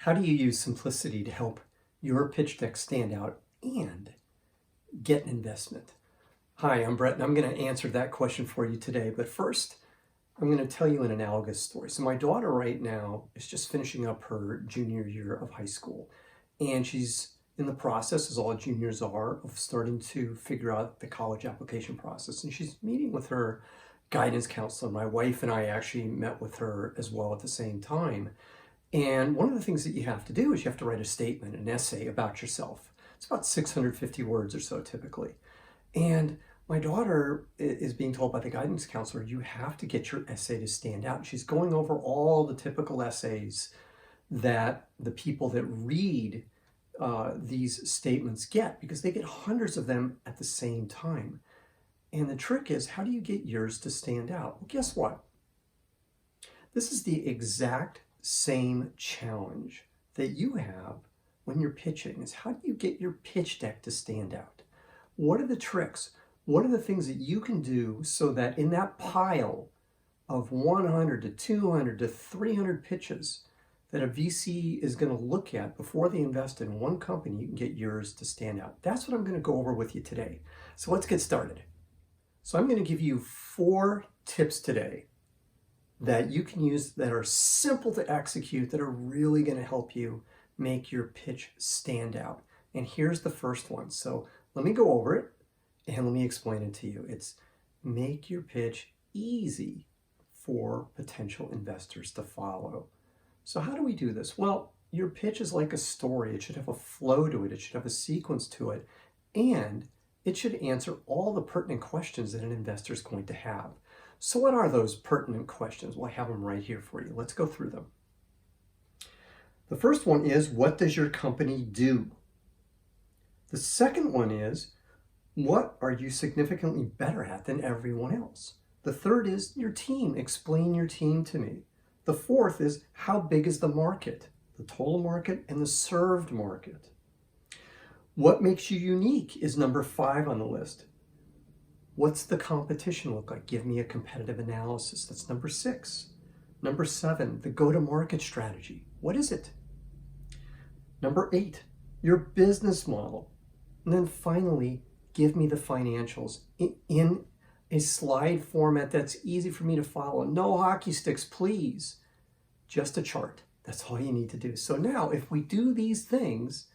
How do you use simplicity to help your pitch deck stand out and get an investment? Hi, I'm Brett, and I'm going to answer that question for you today. But first, I'm going to tell you an analogous story. So my daughter right now is just finishing up her junior year of high school, and she's in the process, as all juniors are, of starting to figure out the college application process. And she's meeting with her guidance counselor. My wife and I actually met with her as well at the same time. And one of the things that you have to do is you have to write a statement, an essay about yourself. It's about 650 words or so typically. And my daughter is being told by the guidance counselor, you have to get your essay to stand out. She's going over all the typical essays that the people that read these statements get, because they get hundreds of them at the same time. And the trick is, how do you get yours to stand out? Well, guess what? This is the exact same challenge that you have when you're pitching, is how do you get your pitch deck to stand out? What are the tricks? What are the things that you can do so that in that pile of 100 to 200 to 300 pitches that a VC is going to look at before they invest in one company, you can get yours to stand out? That's what I'm going to go over with you today. So let's get started. So I'm going to give you 4 tips today that you can use that are simple to execute, that are really going to help you make your pitch stand out. And here's the first one. So let me go over it and let me explain it to you. It's make your pitch easy for potential investors to follow. So how do we do this? Well, your pitch is like a story. It should have a flow to it. It should have a sequence to it. And it should answer all the pertinent questions that an investor is going to have. So what are those pertinent questions? Well, I have them right here for you. Let's go through them. The first one is, what does your company do? The second one is, what are you significantly better at than everyone else? The third is, your team. Explain your team to me. The fourth is, how big is the market? The total market and the served market. What makes you unique is number 5 on the list. What's the competition look like? Give me a competitive analysis. That's number 6. Number 7, the go-to-market strategy. What is it? Number 8, your business model. And then finally, give me the financials in a slide format that's easy for me to follow. No hockey sticks, please. Just a chart. That's all you need to do. So now, if we do these things,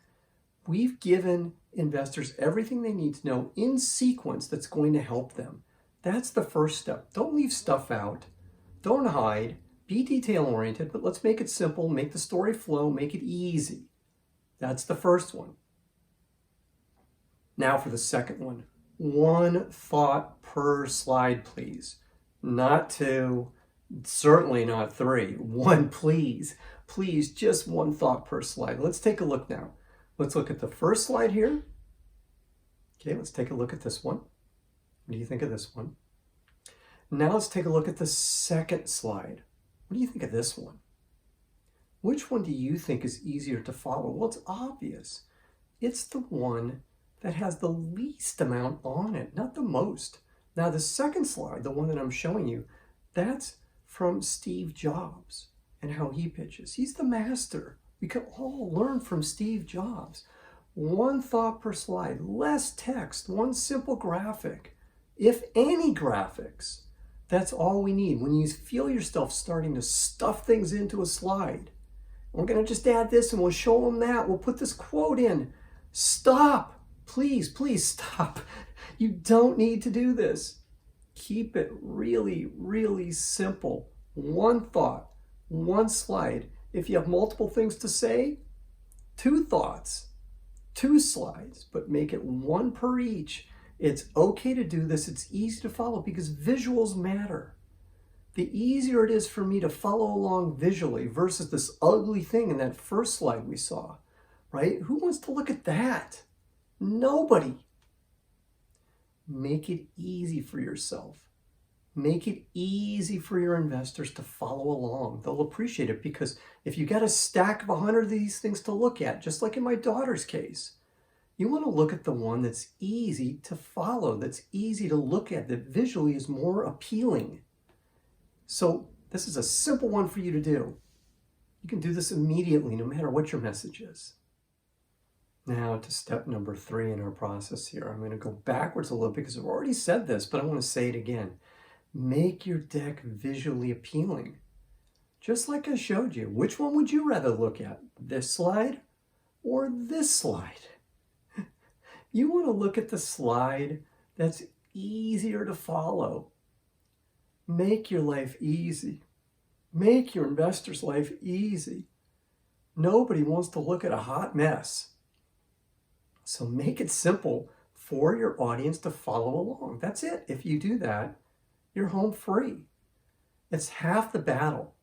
we've given investors everything they need to know in sequence that's going to help them. That's the first step. Don't leave stuff out. Don't hide. Be detail-oriented, but let's make it simple, make the story flow, make it easy. That's the first one. Now for the second one. 1 thought per slide, please. Not 2, certainly not 3. 1, please. Please, just 1 thought per slide. Let's take a look now. Let's look at the first slide here. Okay, let's take a look at this one. What do you think of this one? Now let's take a look at the second slide. What do you think of this one? Which one do you think is easier to follow? Well, it's obvious. It's the one that has the least amount on it, not the most. Now the second slide, the one that I'm showing you, that's from Steve Jobs and how he pitches. He's the master. We can all learn from Steve Jobs. 1 thought per slide, less text, 1 simple graphic. If any graphics, that's all we need. When you feel yourself starting to stuff things into a slide, we're going to just add this and we'll show them that. We'll put this quote in. Stop. Please, please stop. You don't need to do this. Keep it really, really simple. 1 thought, 1 slide. If you have multiple things to say, 2 thoughts, 2 slides, but make it 1 per each. It's okay to do this. It's easy to follow because visuals matter. The easier it is for me to follow along visually versus this ugly thing in that first slide we saw, right? Who wants to look at that? Nobody. Make it easy for yourself. Make it easy for your investors to follow along. They'll appreciate it because if you got a stack of 100 of these things to look at, just like in my daughter's case, you want to look at the one that's easy to follow, that's easy to look at, that visually is more appealing. So this is a simple one for you to do. You can do this immediately, no matter what your message is. Now to step number 3 in our process here. I'm going to go backwards a little bit because I've already said this, but I want to say it again. Make your deck visually appealing. Just like I showed you. Which one would you rather look at? This slide or this slide? You want to look at the slide that's easier to follow. Make your life easy. Make your investor's life easy. Nobody wants to look at a hot mess. So make it simple for your audience to follow along. That's it. If you do that, you're home free. It's half the battle.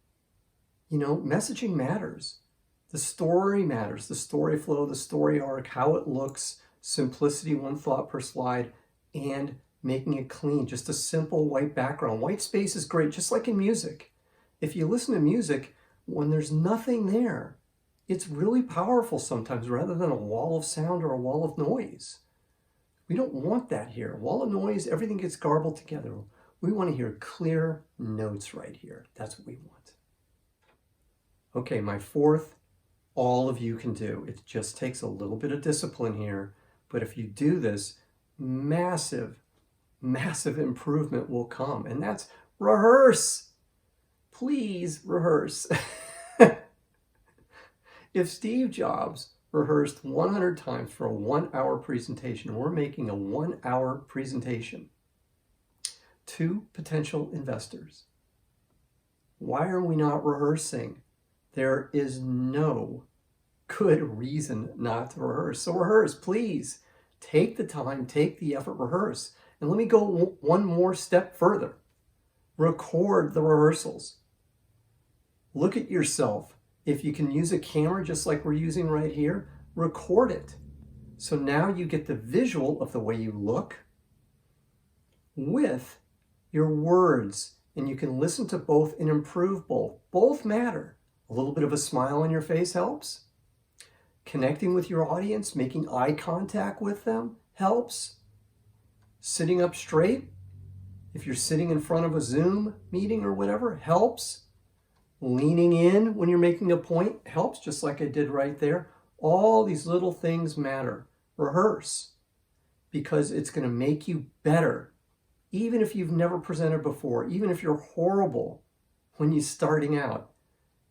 Messaging matters. The story matters. The story flow, the story arc, how it looks, simplicity, one thought per slide, and making it clean. Just a simple white background. White space is great, just like in music. If you listen to music, when there's nothing there, it's really powerful sometimes rather than a wall of sound or a wall of noise. We don't want that here. A wall of noise, everything gets garbled together. We want to hear clear notes right here. That's what we want. Okay, my 4th, all of you can do. It just takes a little bit of discipline here, but if you do this, massive, massive improvement will come, and that's rehearse. Please rehearse. If Steve Jobs rehearsed 100 times for a 1-hour presentation, we're making a 1-hour presentation to potential investors. Why are we not rehearsing? There is no good reason not to rehearse. So rehearse, please. Take the time, take the effort, rehearse. And let me go one more step further. Record the rehearsals. Look at yourself. If you can use a camera just like we're using right here, record it. So now you get the visual of the way you look with your words, and you can listen to both and improve both. Both matter. A little bit of a smile on your face helps. Connecting with your audience, making eye contact with them helps. Sitting up straight, if you're sitting in front of a Zoom meeting or whatever, helps. Leaning in when you're making a point helps, just like I did right there. All these little things matter. Rehearse, because it's going to make you better. Even if you've never presented before, even if you're horrible when you're starting out,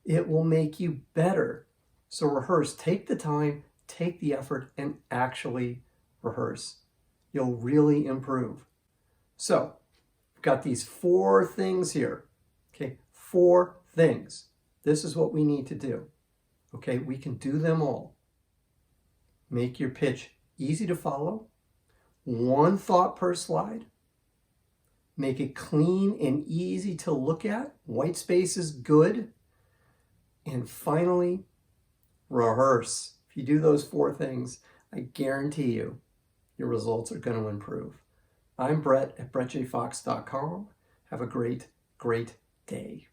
it will make you better. So rehearse. Take the time, take the effort, and actually rehearse. You'll really improve. So, we've got these 4 things here. Okay, 4 things. This is what we need to do. Okay, we can do them all. Make your pitch easy to follow. 1 thought per slide. Make it clean and easy to look at. White space is good. And finally, rehearse. If you do those 4 things, I guarantee you, your results are going to improve. I'm Brett at brettjfox.com. Have a great, great day.